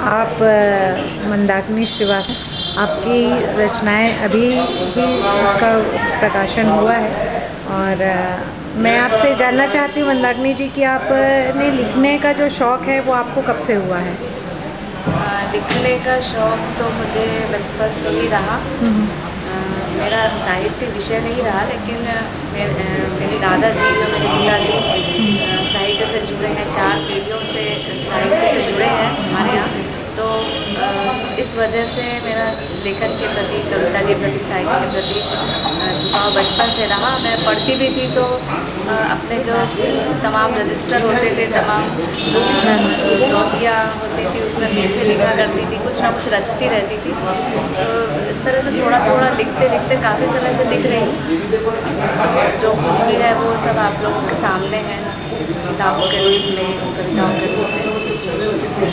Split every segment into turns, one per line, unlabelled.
आप मंदाकिनी श्रीवास्तव, आपकी रचनाएं अभी भी उसका प्रकाशन हुआ है और मैं आपसे जानना चाहती हूँ मंदाकिनी जी कि आपने लिखने का जो शौक़ है वो आपको कब से हुआ है?
लिखने का शौक़ तो मुझे बचपन से ही रहा। मेरा साहित्य विषय नहीं रहा, लेकिन मेरे दादाजी और मेरे पिताजी साहित्य से जुड़े हैं, 4 पीढ़ियों से साहित्य से जुड़े हैं हमारे यहाँ। तो इस वजह से मेरा लेखन के प्रति, कविता के प्रति, साहित्य के प्रति झुकाव बचपन से रहा। मैं पढ़ती भी थी तो अपने जो तमाम रजिस्टर होते थे, तमाम टॉपियाँ होती थी, उसमें पीछे लिखा करती थी, कुछ ना कुछ रचती रहती थी। तो इस तरह से थोड़ा थोड़ा लिखते लिखते काफ़ी समय से लिख रही हूँ। जो कुछ भी है वो सब आप लोगों के सामने है, किताबों के रूप में, कविताओं के रूप में।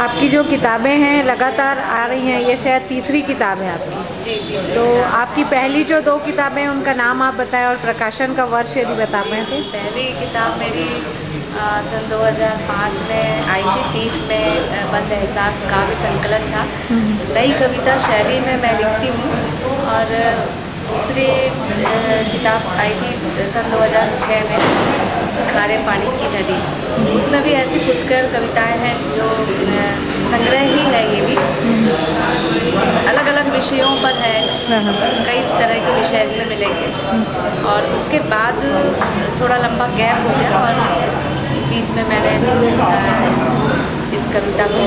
आपकी जो किताबें हैं लगातार आ रही हैं, ये शायद तीसरी किताब है आपकी।
जी, तीसरी।
तो आपकी पहली जो 2 किताबें उनका नाम आप बताएं और प्रकाशन का वर्ष यदि बता पाएँ तो।
पहली किताब मेरी सन 2005 में आई थी, सीख में बंद एहसास काव्य संकलन था। नई कविता शैली में मैं लिखती हूँ। और दूसरी किताब आई थी सन 2006 में, खारे पानी की नदी। उसमें भी ऐसी फुटकर कविताएं हैं जो संग्रह ही है, ये भी अलग अलग विषयों पर है, कई तरह के विषय इसमें मिलेंगे। और उसके बाद थोड़ा लंबा गैप हो गया और उस बीच में मैंने इस कविता को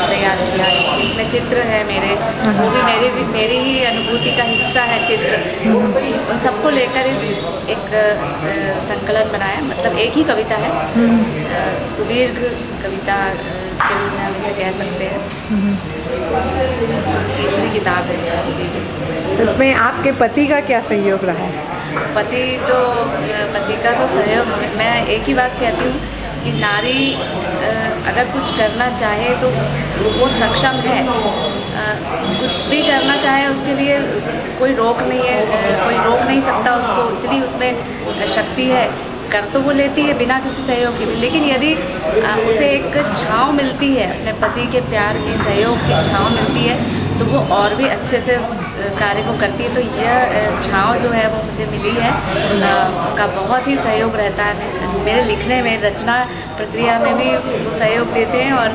तैयार किया। इसमें चित्र है मेरे, वो भी मेरी ही अनुभूति का हिस्सा है चित्र। उन सबको लेकर एक संकलन बनाया, मतलब एक ही कविता है, सुदीर्घ कविता के रूप में हम इसे कह सकते हैं। तीसरी किताब है जी।
इसमें आपके पति का क्या सहयोग रहा है?
पति का तो सहयोग, मैं एक ही बात कहती हूँ कि नारी अगर कुछ करना चाहे तो वो सक्षम है। कुछ भी करना चाहे उसके लिए कोई रोक नहीं है, कोई रोक नहीं सकता उसको, इतनी उसमें शक्ति है। कर तो वो लेती है बिना किसी सहयोग के भी, लेकिन यदि उसे एक छाँव मिलती है, अपने पति के प्यार की, सहयोग की छाँव मिलती है, तो वो और भी अच्छे से उस कार्य को करती है। तो यह छाँव जो है वो मुझे मिली है, का बहुत ही सहयोग रहता है मेरे लिखने में, रचना प्रक्रिया में भी वो सहयोग देते हैं। और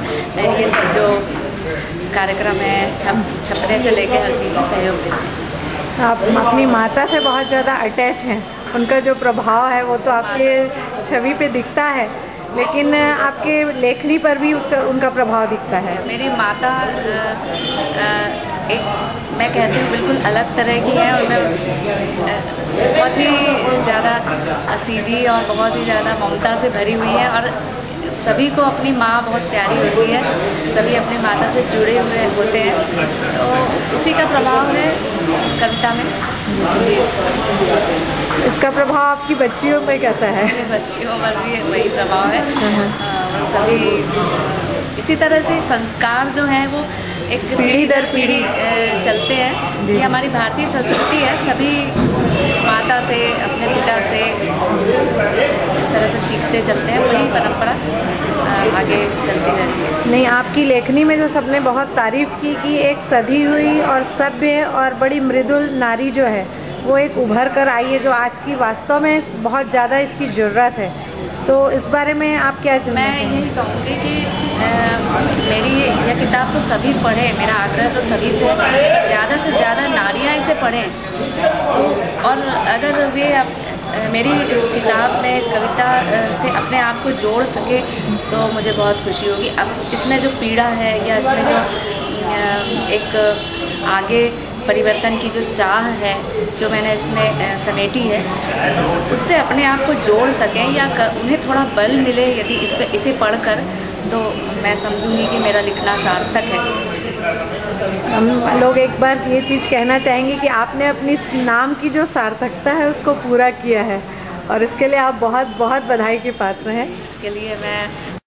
ये सब जो कार्यक्रम है, छपने से लेकर हर चीज़ में सहयोग देते हैं।
आप अपनी माता से बहुत ज़्यादा अटैच हैं, उनका जो प्रभाव है वो तो आपके छवि पे दिखता है, लेकिन आपके लेखनी पर भी उनका प्रभाव दिखता है।
मेरी माता एक, मैं कहती हूँ, बिल्कुल अलग तरह की है। और मैं बहुत ही ज़्यादा सीधी और बहुत ही ज़्यादा ममता से भरी हुई है। और सभी को अपनी माँ बहुत प्यारी होती है, सभी अपनी माता से जुड़े हुए होते हैं। तो उसी का प्रभाव है कविता में जी।
इसका प्रभाव आपकी बच्चियों पर कैसा है?
बच्चियों पर भी वही प्रभाव है। वो सभी इसी तरह से संस्कार जो हैं वो एक पीढ़ी दर पीढ़ी चलते हैं। ये हमारी भारतीय संस्कृति है, सभी माता से, अपने पिता से इस तरह से सीखते चलते हैं, वही परंपरा आगे चलती रहती है।
नहीं, आपकी लेखनी में जो सबने बहुत तारीफ़ की कि एक सधी हुई और सभ्य और बड़ी मृदुल नारी जो है वो एक उभर कर आई है, जो आज की वास्तव में बहुत ज़्यादा इसकी ज़रूरत है। तो इस बारे में आप क्या कहना
मैं
चाहेंगे?
यही कहूँगी कि मेरी यह किताब तो सभी पढ़ें, मेरा आग्रह तो सभी से ज़्यादा नारियाँ इसे पढ़ें। तो और अगर वे मेरी इस किताब में, इस कविता से अपने आप को जोड़ सके तो मुझे बहुत खुशी होगी। अब इसमें जो पीड़ा है या इसमें जो एक आगे परिवर्तन की जो चाह है जो मैंने इसमें समेटी है, उससे अपने आप को जोड़ सकें या उन्हें थोड़ा बल मिले यदि इसे पढ़कर, तो मैं समझूंगी कि मेरा लिखना सार्थक है।
हम लोग एक बार ये चीज़ कहना चाहेंगे कि आपने अपनी नाम की जो सार्थकता है उसको पूरा किया है और इसके लिए आप बहुत बहुत बधाई के पात्र हैं।
इसके लिए मैं